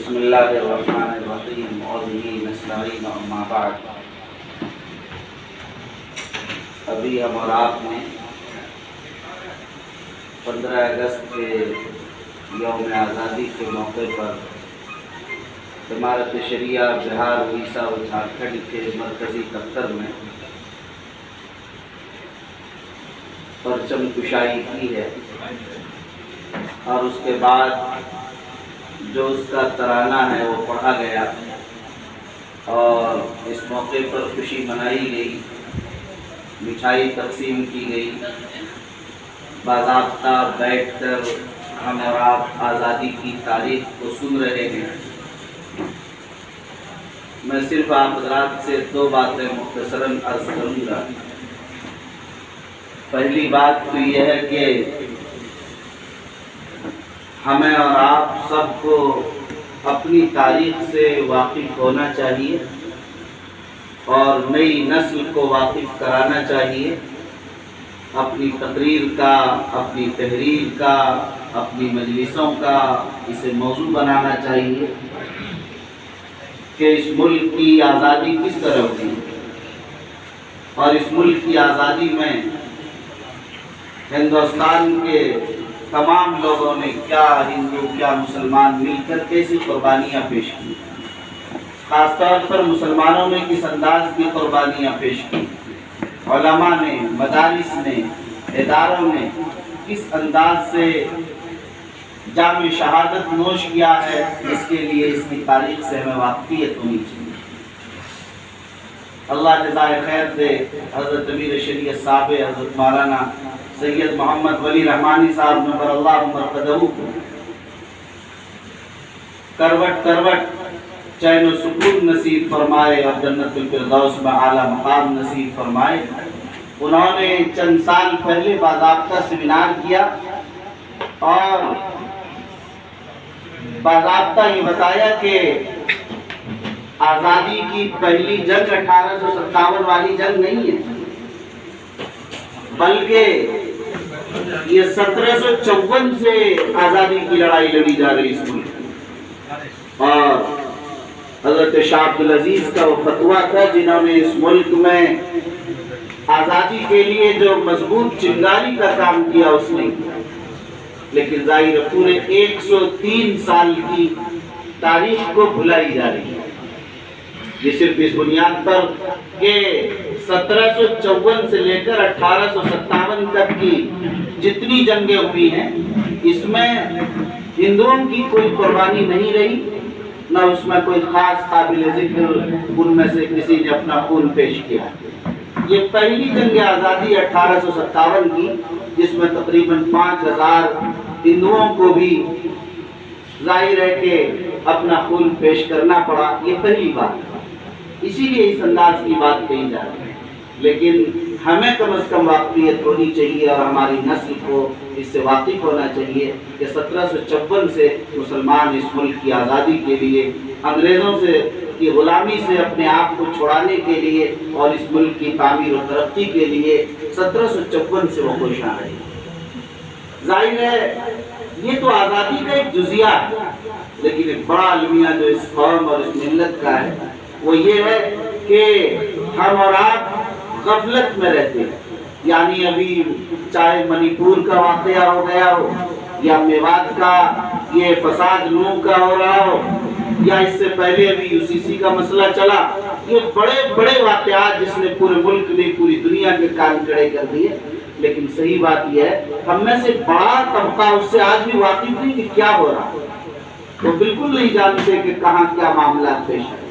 بسم اللہ الرحمن الرحیم وبہ نستعین اما بعد۔ ابھی ہم اور آپ نے 15 اگست کے یوم آزادی کے موقع پر عمارت شریعہ بہار اڑیسہ و جھارکھنڈ کے مرکزی دفتر میں پرچم کشائی کی ہے، اور اس کے بعد جو اس کا ترانہ ہے وہ پڑھا گیا اور اس موقع پر خوشی منائی گئی، مٹھائی تقسیم کی گئی، باضابطہ بیٹھ کر ہم اور آپ آزادی کی تاریخ کو سن رہے ہیں۔ میں صرف آپ حضرات سے 2 باتیں مختصراً عرض کروں گا۔ پہلی بات تو یہ ہے کہ ہمیں اور آپ سب کو اپنی تاریخ سے واقف ہونا چاہیے اور نئی نسل کو واقف کرانا چاہیے۔ اپنی تقریر کا، اپنی تحریر کا، اپنی مجلسوں کا اسے موضوع بنانا چاہیے کہ اس ملک کی آزادی کس طرح ہوئی اور اس ملک کی آزادی میں ہندوستان کے تمام لوگوں نے کیا ہندو کیا مسلمان مل کر کیسی قربانیاں پیش کی، خاص طور پر مسلمانوں نے کس انداز کی قربانیاں پیش کی، علماء نے، مدارس نے، اداروں نے کس انداز سے جام شہادت نوش کیا ہے، اس کے لیے اس کی تاریخ سے ہمیں واقفیت ہونی چاہیے۔ اللہ جزائے خیر دے حضرت امیر شریعت صاحب حضرت مولانا سید محمد ولی رحمانی صاحب نور اللہ مرقدہ کو کروٹ کروٹ چین و سکون نصیب فرمائے اور جنت الفردوس میں اعلیٰ مقام نصیب فرمائے۔ انہوں نے چند سال پہلے باضابطہ سیمینار کیا اور باضابطہ یہ بتایا کہ آزادی کی پہلی جنگ 1857 والی جنگ نہیں ہے، بلکہ یہ 1754 سے آزادی کی لڑائی لڑی جا رہی اس ملک۔ اور حضرت شاہ عبدالعزیز کا وہ فتویٰ تھا جنہوں نے اس ملک میں آزادی کے لیے جو مضبوط چنگاری کا کام کیا اس نے کیا، لیکن ظاہر پورے 103 سال کی تاریخ کو بھلائی جا رہی ہے۔ یہ صرف اس بنیاد پر کہ 1754 سے لے کر 1857 تک کی جتنی جنگیں ہوئی ہیں اس میں ہندوؤں کی کوئی قربانی نہیں رہی، نہ اس میں کوئی خاص قابل ذکر ان میں سے کسی نے اپنا خون پیش کیا۔ یہ پہلی جنگ آزادی 1857 کی جس میں تقریباً 5000 ہندوؤں کو بھی ظاہر ہے کہ اپنا خون پیش کرنا پڑا، یہ پہلی بات ہے، اسی لیے اس انداز کی بات کہی جا رہی ہے۔ لیکن ہمیں کم از کم واقفیت ہونی چاہیے اور ہماری نسل کو اس سے واقف ہونا چاہیے کہ 1754 سے مسلمان اس ملک کی آزادی کے لیے انگریزوں سے کی غلامی سے اپنے آپ کو چھڑانے کے لیے اور اس ملک کی تعمیر و ترقی کے لیے 1754 سے وہ کوشاں رہے۔ ظاہر ہے یہ تو آزادی کا ایک جزیہ ہے، لیکن ایک بڑا المیہ جو اس قوم اور اس ملت کا ہے وہ یہ ہے کہ ہم اور آپ غفلت میں رہتے ہیں۔ یعنی ابھی چاہے منی پور کا واقعہ ہو گیا ہو یا میوات کا یہ فساد نو کا ہو رہا ہو یا اس سے پہلے ابھی UCC کا مسئلہ چلا، یہ بڑے بڑے واقعات جس نے پورے ملک میں پوری دنیا کے کان کھڑے کر دیے، لیکن صحیح بات یہ ہے ہم میں سے بڑا طبقہ اس سے آج بھی واقف نہیں کہ کیا ہو رہا ہے، وہ بالکل نہیں جانتے کہ کہاں کیا معاملات پیش ہے۔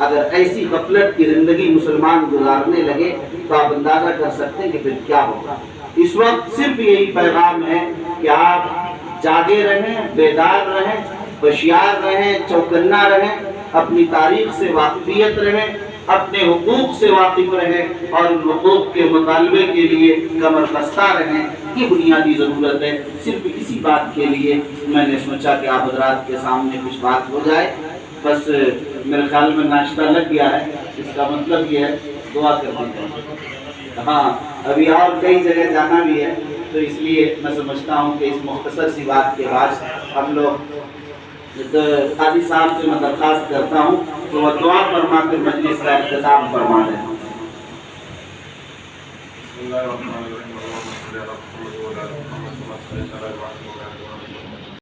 اگر ایسی غفلت کی زندگی مسلمان گزارنے لگے تو آپ اندازہ کر سکتے ہیں کہ پھر کیا ہوگا۔ اس وقت صرف یہی پیغام ہے کہ آپ جاگے رہیں، بیدار رہیں، ہوشیار رہیں، چوکنا رہیں، اپنی تاریخ سے واقفیت رہیں، اپنے حقوق سے واقف رہیں اور ان حقوق کے مطالبے کے لیے کمر بستہ رہیں۔ یہ بنیادی ضرورت ہے۔ صرف اسی بات کے لیے میں نے سوچا کہ آپ حضرات کے سامنے کچھ بات ہو جائے۔ بس میرے خیال میں ناشتہ لگ گیا ہے، اس کا مطلب یہ ہے دعا کرنے کا۔ ہاں ابھی اور کئی جگہ جانا بھی ہے، تو اس لیے میں سمجھتا ہوں کہ اس مختصر سی بات کے بعد ہم لوگ قاضی صاحب سے میں درخواست کرتا ہوں کہ وہ دعا فرما کر مجلس کا اختتام فرما دیں۔ بسم اللہ الرحمن الرحیم، اللہم صل علی محمد و علی آل محمد کما صلیت علی ابراہیم و علی آل ابراہیم